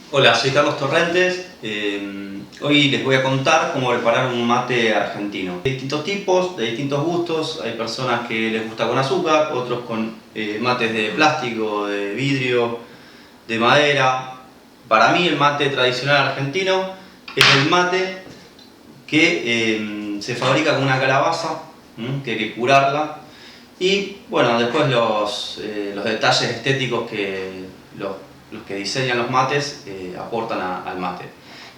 Hola, soy Carlos Torrentes. Hoy les voy a contar cómo preparar un mate argentino. De distintos tipos, de distintos gustos. Hay personas que les gusta con azúcar, otros con mates de plástico, de vidrio, de madera. Para mí el mate tradicional argentino es el mate que se fabrica con una calabaza, que hay que curarla. Y bueno, después los detalles estéticos que los que diseñan los mates aportan al mate.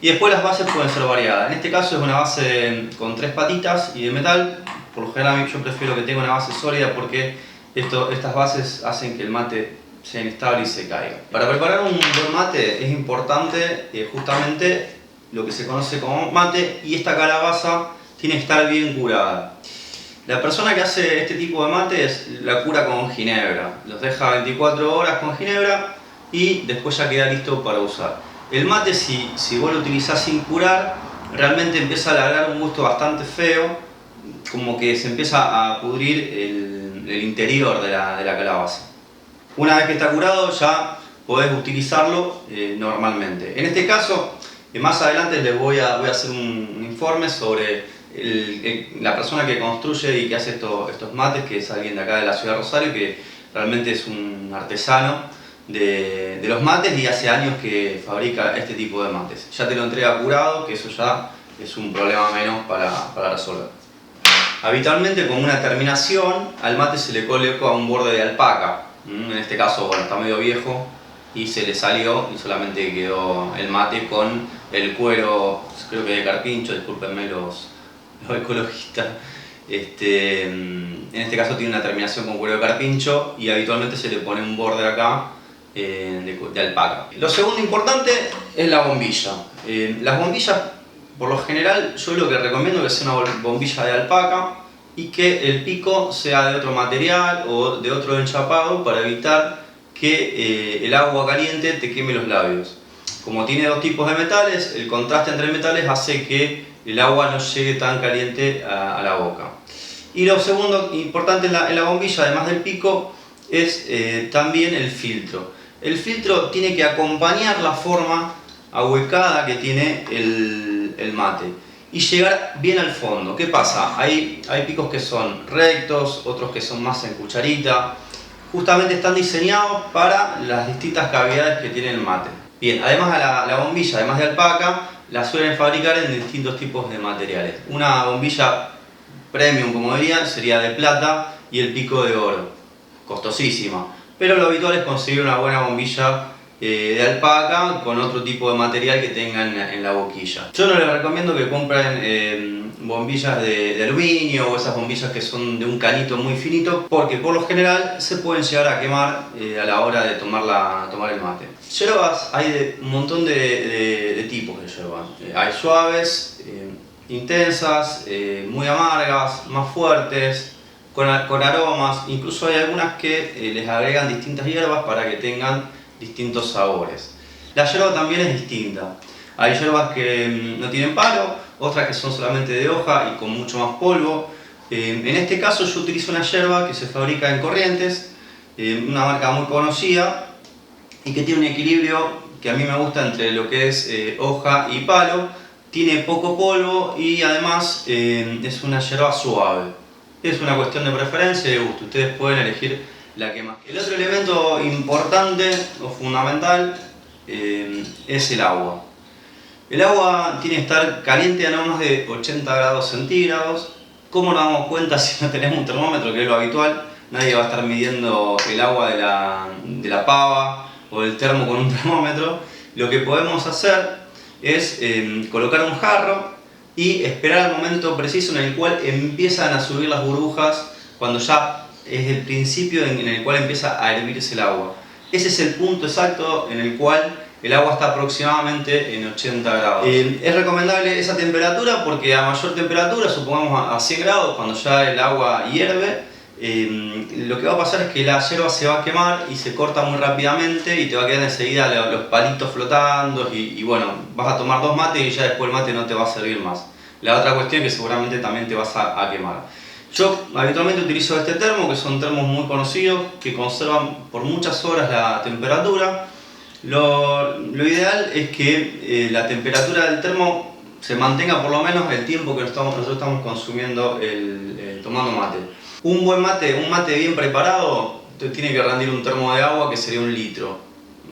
Y después las bases pueden ser variadas. En este caso es una base con 3 patitas y de metal. Por lo general yo prefiero que tenga una base sólida porque estas bases hacen que el mate sea inestable y se caiga. Para preparar un buen mate es importante justamente lo que se conoce como mate, y esta calabaza tiene que estar bien curada. La persona que hace este tipo de mates la cura con ginebra, los deja 24 horas con ginebra y después ya queda listo para usar. El mate, si vos lo utilizás sin curar, realmente empieza a alargar un gusto bastante feo, como que se empieza a pudrir el interior de la calabaza. Una vez que está curado ya podés utilizarlo normalmente. En este caso, más adelante les voy a hacer un informe sobre la persona que construye y que hace estos mates, que es alguien de acá de la ciudad de Rosario, que realmente es un artesano de los mates y hace años que fabrica este tipo de mates. Ya te lo entrega curado, que eso ya es un problema menos para resolver. Habitualmente, con una terminación, al mate se le coloca un borde de alpaca. En este caso, bueno, está medio viejo y se le salió y solamente quedó el mate con el cuero, creo que de carpincho, discúlpenme los ecologistas. En este caso tiene una terminación con cuero de carpincho y habitualmente se le pone un borde acá de alpaca. Lo segundo importante es la bombilla. Las bombillas, por lo general, yo lo que recomiendo es que sea una bombilla de alpaca y que el pico sea de otro material o de otro enchapado para evitar que el agua caliente te queme los labios. Como tiene dos tipos de metales, el contraste entre metales hace que el agua no llegue tan caliente a la boca. Y lo segundo importante en la bombilla, además del pico, es también el filtro. El filtro tiene que acompañar la forma ahuecada que tiene el mate y llegar bien al fondo. ¿Qué pasa? Hay picos que son rectos, otros que son más en cucharita. Justamente están diseñados para las distintas cavidades que tiene el mate. Bien, además la bombilla, además de alpaca, la suelen fabricar en distintos tipos de materiales. Una bombilla premium, como dirían, sería de plata y el pico de oro. Costosísima. Pero lo habitual es conseguir una buena bombilla de alpaca con otro tipo de material que tengan en la boquilla. Yo no les recomiendo que compren bombillas de aluminio o esas bombillas que son de un canito muy finito, porque por lo general se pueden llegar a quemar a la hora de tomar el mate. Yerbas hay un montón de tipos de yerbas. Hay suaves, intensas, muy amargas, más fuertes, con aromas. Incluso hay algunas que les agregan distintas hierbas para que tengan distintos sabores. La yerba también es distinta. Hay yerbas que no tienen palo, otras que son solamente de hoja y con mucho más polvo. En este caso yo utilizo una yerba que se fabrica en Corrientes, una marca muy conocida y que tiene un equilibrio que a mí me gusta entre lo que es hoja y palo. Tiene poco polvo y además es una yerba suave. Es una cuestión de preferencia y de gusto. Ustedes pueden elegir la que más. El otro elemento importante o fundamental es el agua. El agua tiene que estar caliente a no más de 80 grados centígrados. ¿Cómo nos damos cuenta si no tenemos un termómetro, que es lo habitual? Nadie va a estar midiendo el agua de la pava o del termo con un termómetro. Lo que podemos hacer es colocar un jarro y esperar el momento preciso en el cual empiezan a subir las burbujas, cuando ya es el principio en el cual empieza a hervirse el agua. Ese es el punto exacto en el cual el agua está aproximadamente en 80 grados. Es recomendable esa temperatura porque a mayor temperatura, supongamos a 100 grados, cuando ya el agua hierve, lo que va a pasar es que la yerba se va a quemar y se corta muy rápidamente y te va a quedar enseguida los palitos flotando y bueno, vas a tomar 2 mates y ya después el mate no te va a servir más. La otra cuestión es que seguramente también te vas a quemar. Yo habitualmente utilizo este termo, que son termos muy conocidos, que conservan por muchas horas la temperatura. Lo lo ideal es que la temperatura del termo se mantenga por lo menos el tiempo que nosotros estamos consumiendo tomando mate. Un mate bien preparado, tiene que rendir un termo de agua que sería 1 litro.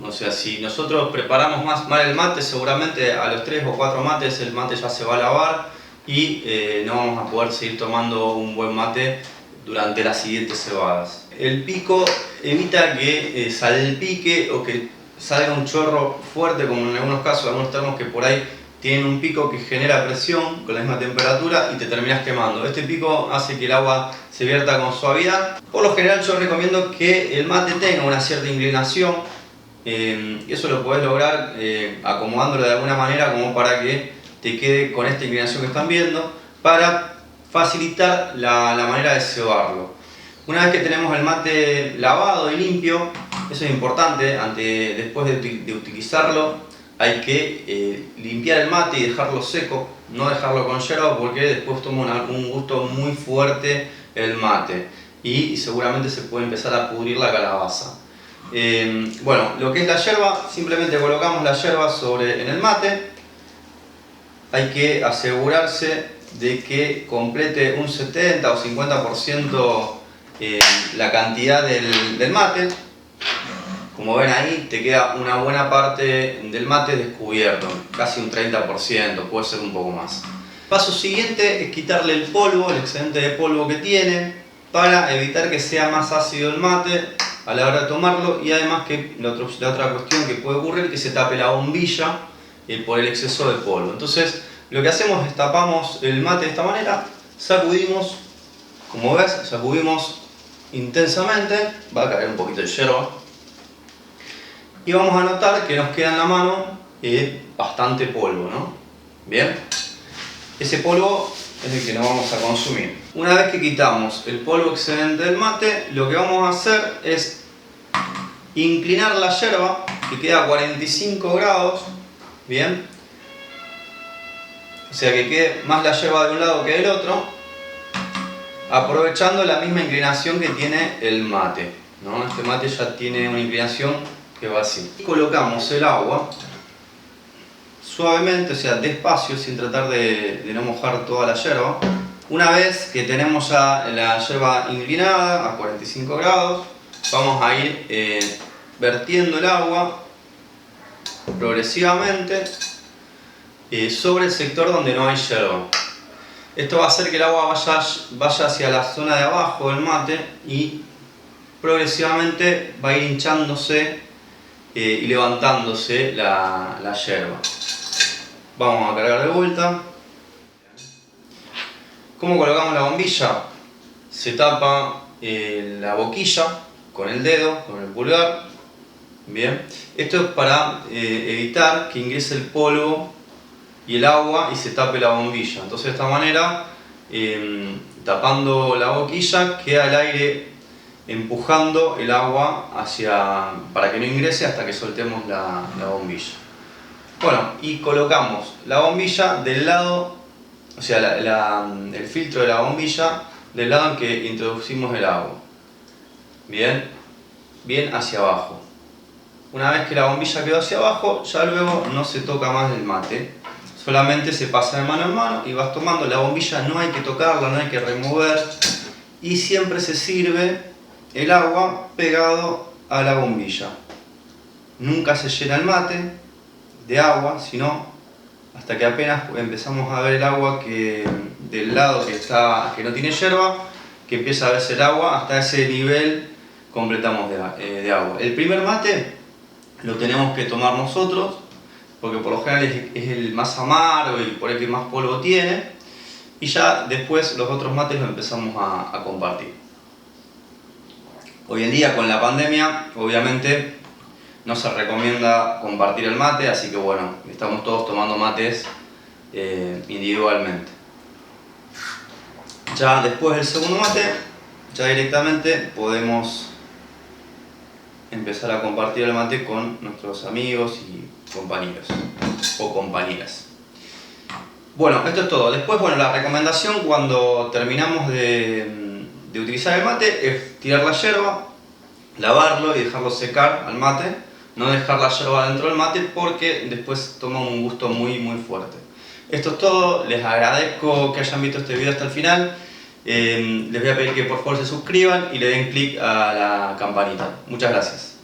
O sea, si nosotros preparamos mal el mate, seguramente a los 3 o 4 mates el mate ya se va a lavar y no vamos a poder seguir tomando un buen mate durante las siguientes cebadas. El pico evita que salpique o que salga un chorro fuerte, como en algunos casos, algunos termos que por ahí tienen un pico que genera presión con la misma temperatura y te terminas quemando. Este pico hace que el agua se vierta con suavidad. Por lo general yo recomiendo que el mate tenga una cierta inclinación. Eso lo podés lograr acomodándolo de alguna manera como para que te quede con esta inclinación que están viendo, para facilitar la manera de cebarlo. Una vez que tenemos el mate lavado y limpio, eso es importante, después de utilizarlo hay que limpiar el mate y dejarlo seco, no dejarlo con yerba porque después toma un gusto muy fuerte el mate y seguramente se puede empezar a pudrir la calabaza. Bueno, lo que es la yerba, simplemente colocamos la yerba en el mate. Hay que asegurarse de que complete un 70 o 50% la cantidad del mate. Como ven ahí, te queda una buena parte del mate descubierto, casi un 30%, puede ser un poco más. Paso siguiente es quitarle el polvo, el excedente de polvo que tiene, para evitar que sea más ácido el mate a la hora de tomarlo, y además que la otra cuestión que puede ocurrir es que se tape la bombilla por el exceso de polvo. Entonces lo que hacemos es tapamos el mate de esta manera, sacudimos, como ves, sacudimos intensamente, va a caer un poquito de yerba, y vamos a notar que nos queda en la mano bastante polvo, ¿no? Bien, ese polvo es el que no vamos a consumir. Una vez que quitamos el polvo excedente del mate, lo que vamos a hacer es inclinar la yerba, que queda a 45 grados, bien, o sea que quede más la yerba de un lado que del otro, aprovechando la misma inclinación que tiene el mate, ¿no? Este mate ya tiene una inclinación que va así. Colocamos el agua suavemente, o sea, despacio, sin tratar de no mojar toda la yerba. Una vez que tenemos ya la yerba inclinada a 45 grados, vamos a ir vertiendo el agua progresivamente sobre el sector donde no hay yerba. Esto va a hacer que el agua vaya hacia la zona de abajo del mate y progresivamente va a ir hinchándose y levantándose la yerba. Vamos a cargar de vuelta. ¿Cómo colocamos la bombilla? Se tapa la boquilla con el dedo, con el pulgar. Bien. Esto es para evitar que ingrese el polvo y el agua y se tape la bombilla. Entonces de esta manera, tapando la boquilla, queda el aire empujando el agua para que no ingrese hasta que soltemos la bombilla. Bueno, y colocamos la bombilla del lado, o sea, el filtro de la bombilla del lado en que introducimos el agua. Bien hacia abajo. Una vez que la bombilla quedó hacia abajo, ya luego no se toca más el mate. Solamente se pasa de mano en mano y vas tomando. La bombilla no hay que tocarla, no hay que remover. Y siempre se sirve el agua pegado a la bombilla. Nunca se llena el mate de agua, sino hasta que apenas empezamos a ver el agua del lado que no tiene yerba, que empieza a verse el agua, hasta ese nivel completamos de agua. El primer mate lo tenemos que tomar nosotros, porque por lo general es el más amargo y por el que más polvo tiene, y ya después los otros mates los empezamos a compartir. Hoy en día con la pandemia, obviamente, no se recomienda compartir el mate, así que bueno, estamos todos tomando mates individualmente. Ya después del segundo mate, ya directamente podemos empezar a compartir el mate con nuestros amigos y compañeros o compañeras. Bueno, esto es todo. Después, bueno, la recomendación cuando terminamos de utilizar el mate es tirar la yerba, lavarlo y dejarlo secar al mate no dejar la yerba dentro del mate porque después toma un gusto muy fuerte. Esto es todo, les agradezco que hayan visto este video hasta el final. Les voy a pedir que por favor se suscriban y le den click a la campanita. Muchas gracias.